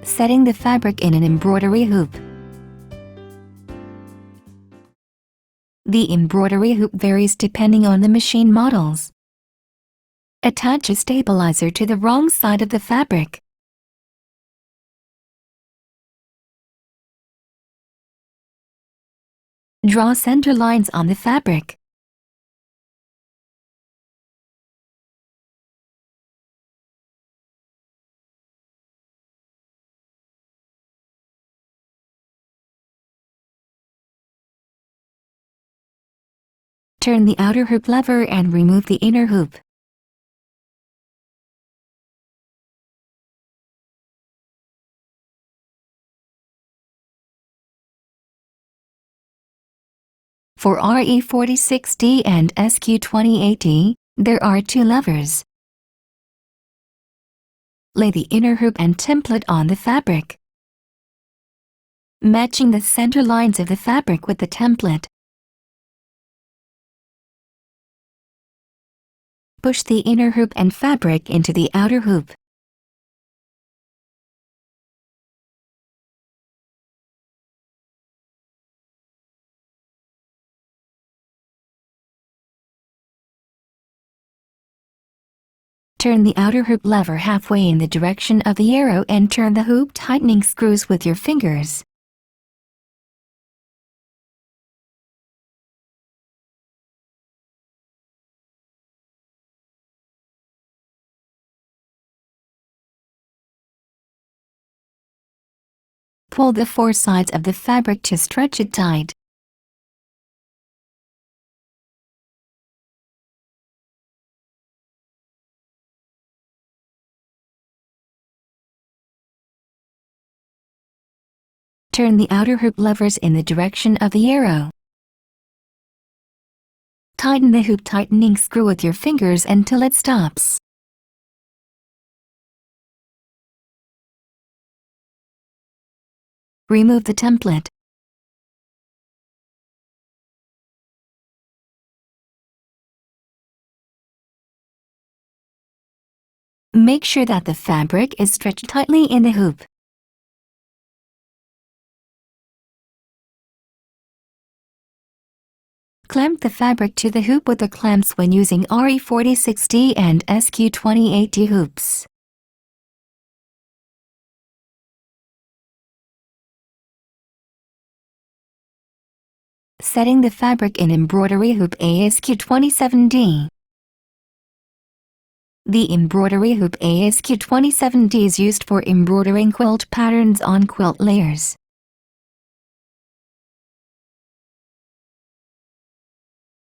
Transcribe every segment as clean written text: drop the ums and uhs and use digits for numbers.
Setting the fabric in an embroidery hoop. The embroidery hoop varies depending on the machine models. Attach a stabilizer to the wrong side of the fabric. Draw center lines on the fabric. Turn the outer hoop lever and remove the inner hoop. For RE46D and SQ28D, there are two levers. Lay the inner hoop and template on the fabric, matching the center lines of the fabric with the template. Push the inner hoop and fabric into the outer hoop. Turn the outer hoop lever halfway in the direction of the arrow and turn the hoop tightening screws with your fingers. Pull the four sides of the fabric to stretch it tight. Turn the outer hoop levers in the direction of the arrow. Tighten the hoop tightening screw with your fingers until it stops. Remove the template. Make sure that the fabric is stretched tightly in the hoop. Clamp the fabric to the hoop with the clamps when using RE46D and SQ28D hoops. Setting the fabric in embroidery hoop ASQ27D. The embroidery hoop ASQ27D is used for embroidering quilt patterns on quilt layers.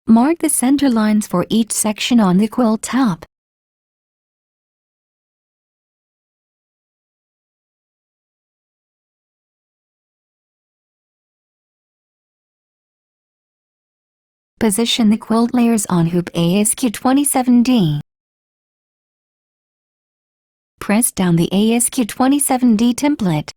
Mark the center lines for each section on the quilt top. Position the quilt layers on hoop ASQ27D. Press down the ASQ27D template.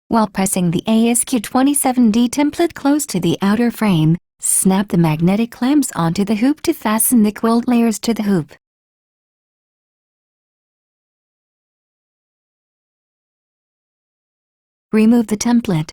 While pressing the ASQ27D template close to the outer frame, snap the magnetic clamps onto the hoop to fasten the quilt layers to the hoop. Remove the template.